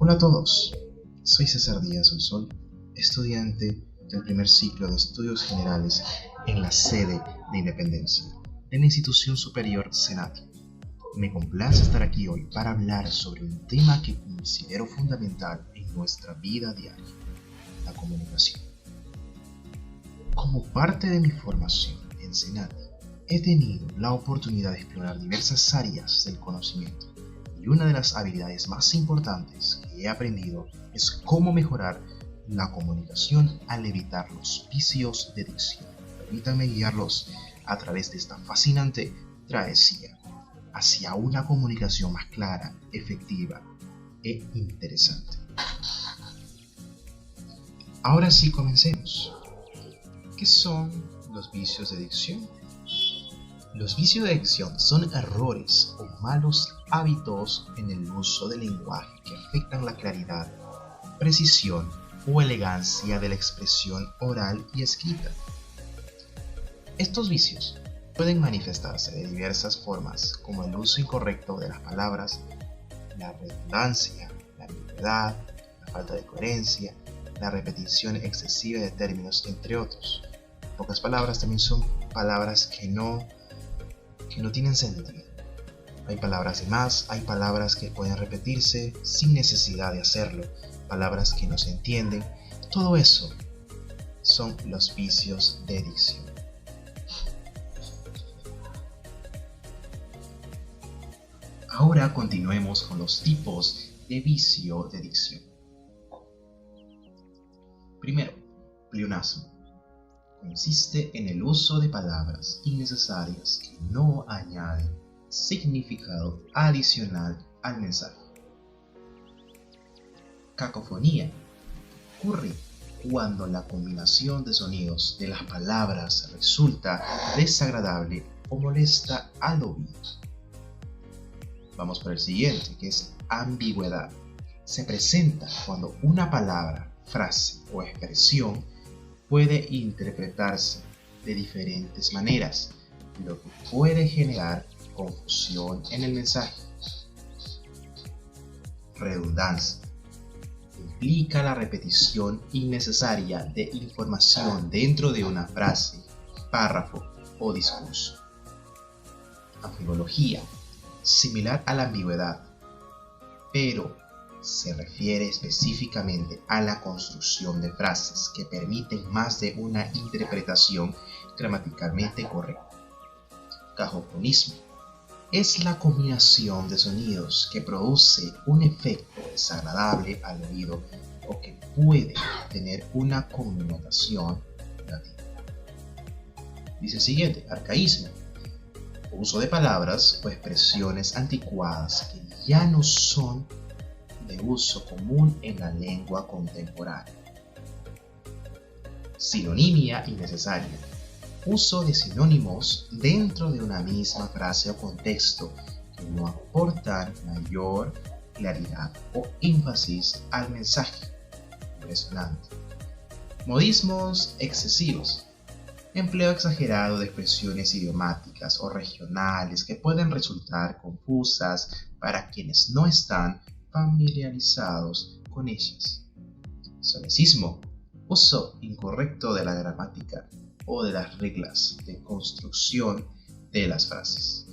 Hola a todos, soy César Díaz Olsol, estudiante del primer ciclo de Estudios Generales en la sede de Independencia de la Institución Superior Senati. Me complace estar aquí hoy para hablar sobre un tema que considero fundamental en nuestra vida diaria, la comunicación. Como parte de mi formación en Senati, he tenido la oportunidad de explorar diversas áreas del conocimiento. Y una de las habilidades más importantes que he aprendido es cómo mejorar la comunicación al evitar los vicios de dicción. Permítanme guiarlos a través de esta fascinante travesía hacia una comunicación más clara, efectiva e interesante. Ahora sí, comencemos. ¿Qué son los vicios de dicción? Los vicios de dicción son errores o malos hábitos en el uso del lenguaje que afectan la claridad, precisión o elegancia de la expresión oral y escrita. Estos vicios pueden manifestarse de diversas formas, como el uso incorrecto de las palabras, la redundancia, la ambigüedad, la falta de coherencia, la repetición excesiva de términos, entre otros. En pocas palabras, también son palabras que no tienen sentido. Hay palabras de más, hay palabras que pueden repetirse sin necesidad de hacerlo, palabras que no se entienden. Todo eso son los vicios de dicción. Ahora continuemos con los tipos de vicio de dicción. Primero, pleonasmo. Consiste en el uso de palabras innecesarias que no añaden significado adicional al mensaje. Cacofonía. Ocurre cuando la combinación de sonidos de las palabras resulta desagradable o molesta al oído. Vamos por el siguiente, que es ambigüedad. Se presenta cuando una palabra, frase o expresión puede interpretarse de diferentes maneras, lo que puede generar confusión en el mensaje. Redundancia. Implica la repetición innecesaria de información dentro de una frase, párrafo o discurso. Anfibologia. Similar a la ambigüedad, pero se refiere específicamente a la construcción de frases que permiten más de una interpretación gramaticalmente correcta. Cacofonismo. Es la combinación de sonidos que produce un efecto desagradable al oído o que puede tener una connotación negativa. Dice el siguiente, arcaísmo. Uso de palabras o expresiones anticuadas que ya no son de uso común en la lengua contemporánea. Sinonimia innecesaria. Uso de sinónimos dentro de una misma frase o contexto que no aportan mayor claridad o énfasis al mensaje. Impresionante. Modismos excesivos. Empleo exagerado de expresiones idiomáticas o regionales que pueden resultar confusas para quienes no están familiarizados con ellas. Solecismo. Uso incorrecto de la gramática o de las reglas de construcción de las frases.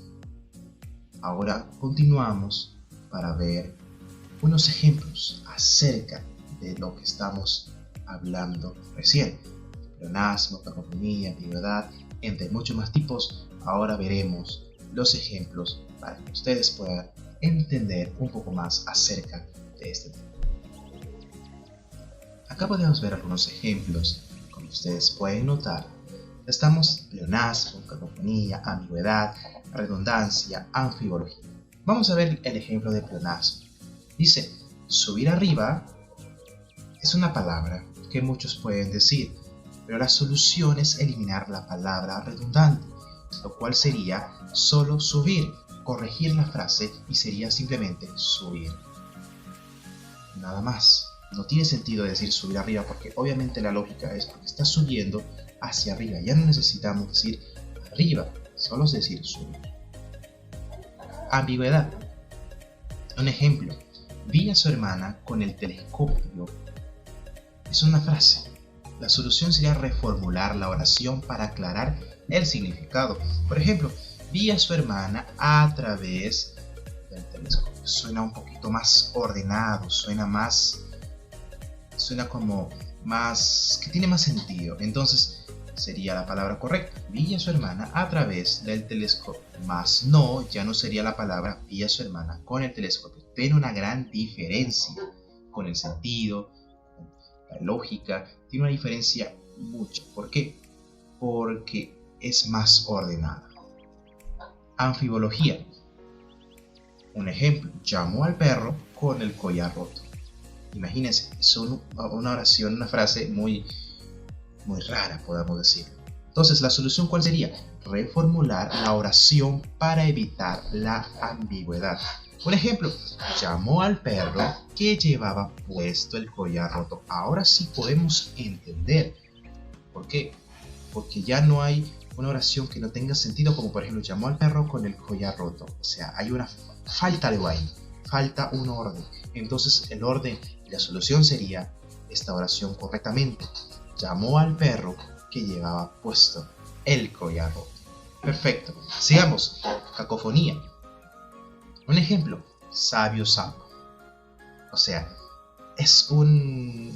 Ahora continuamos para ver unos ejemplos acerca de lo que estamos hablando recién. Pleonasmo, cacofonía, ambigüedad, entre muchos más tipos. Ahora veremos los ejemplos para que ustedes puedan entender un poco más acerca de este tema. Acá podemos ver algunos ejemplos. Como ustedes pueden notar, estamos pleonasmo, cacofonía, ambigüedad, redundancia, anfibologia. Vamos a ver el ejemplo de pleonasmo. Dice, subir arriba es una palabra que muchos pueden decir, pero la solución es eliminar la palabra redundante, lo cual sería solo subir, corregir la frase y sería simplemente subir. Nada más. No tiene sentido decir subir arriba porque obviamente la lógica es porque está subiendo hacia arriba. Ya no necesitamos decir arriba, solo es decir subir. Ambigüedad. Un ejemplo. Vi a su hermana con el telescopio. Es una frase. La solución sería reformular la oración para aclarar el significado. Por ejemplo, vi a su hermana a través del telescopio. Suena un poquito más ordenado, suena como más, que tiene más sentido. Entonces sería la palabra correcta. Vi a su hermana a través del telescopio. Más no, ya no sería la palabra vi a su hermana con el telescopio. Tiene una gran diferencia con el sentido, con la lógica. Tiene una diferencia mucho. ¿Por qué? Porque es más ordenada. Anfibología. Un ejemplo, llamó al perro con el collar roto. Imagínense, es una oración, una frase muy rara, podemos decirlo. Entonces, ¿la solución cuál sería? Reformular la oración para evitar la ambigüedad. Un ejemplo, llamó al perro que llevaba puesto el collar roto. Ahora sí podemos entender. ¿Por qué? Porque ya no hay una oración que no tenga sentido, como por ejemplo, llamó al perro con el collar roto. O sea, hay una falta de ahí, falta un orden. Entonces, el orden y la solución sería esta oración correctamente. Llamó al perro que llevaba puesto el collar roto. Perfecto. Sigamos. Cacofonía. Un ejemplo, sabio sapo. O sea, es un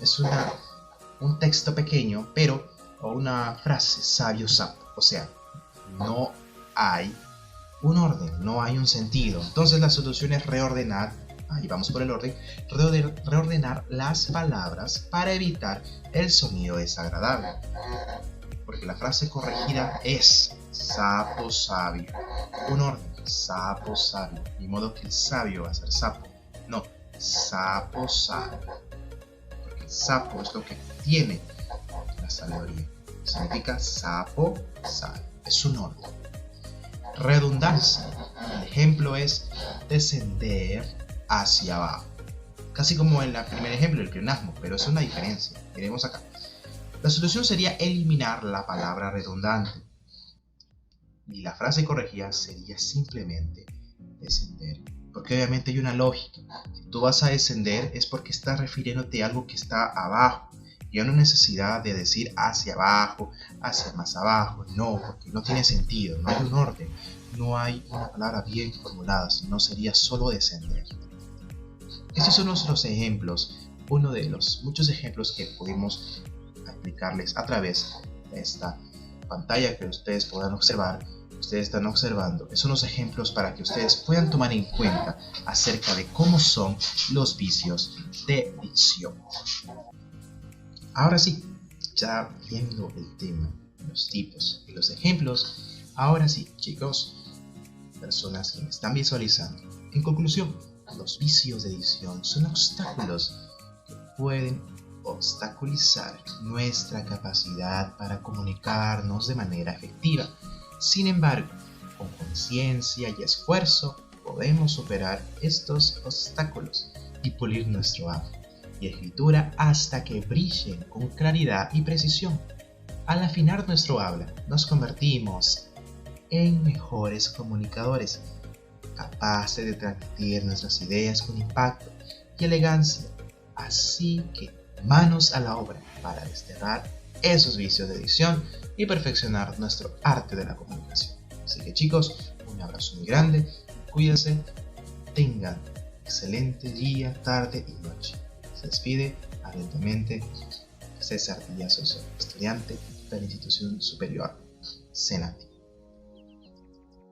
texto pequeño, o una frase, sabio sapo. O sea, no hay un orden, no hay un sentido. Entonces la solución es reordenar, ahí vamos por el orden, reordenar las palabras para evitar el sonido desagradable. Porque la frase corregida es sapo sabio. Un orden, sapo sabio. Ni modo que el sabio va a ser sapo. No, sapo sabio. Porque el sapo es lo que tiene la sabiduría. Significa sapo sabio. Es un orden. Redundancia. El ejemplo es descender hacia abajo. Casi como en el primer ejemplo, el pleonasmo, pero es una diferencia. Miremos acá. La solución sería eliminar la palabra redundante. Y la frase corregida sería simplemente descender. Porque obviamente hay una lógica. Si tú vas a descender es porque estás refiriéndote a algo que está abajo. Y hay una necesidad de decir hacia abajo, hacia más abajo. No, porque no tiene sentido, no hay un orden. No hay una palabra bien formulada, sino sería solo descender. Estos son nuestros ejemplos, uno de los muchos ejemplos que pudimos explicarles a través de esta pantalla que ustedes puedan observar. Ustedes están observando, son unos ejemplos para que ustedes puedan tomar en cuenta acerca de cómo son los vicios de dicción. Ahora sí, ya viendo el tema, los tipos y los ejemplos, ahora sí, chicos, personas que me están visualizando. En conclusión, los vicios de dicción son obstáculos que pueden obstaculizar nuestra capacidad para comunicarnos de manera efectiva. Sin embargo, con conciencia y esfuerzo podemos superar estos obstáculos y pulir nuestro habla y escritura hasta que brillen con claridad y precisión. Al afinar nuestro habla, nos convertimos en mejores comunicadores, capaces de transmitir nuestras ideas con impacto y elegancia. Así que manos a la obra para desterrar esos vicios de dicción y perfeccionar nuestro arte de la comunicación. Así que chicos, un abrazo muy grande, cuídense, tengan excelente día, tarde y noche. Se despide atentamente César Díaz Osorio, estudiante de la institución superior Senati.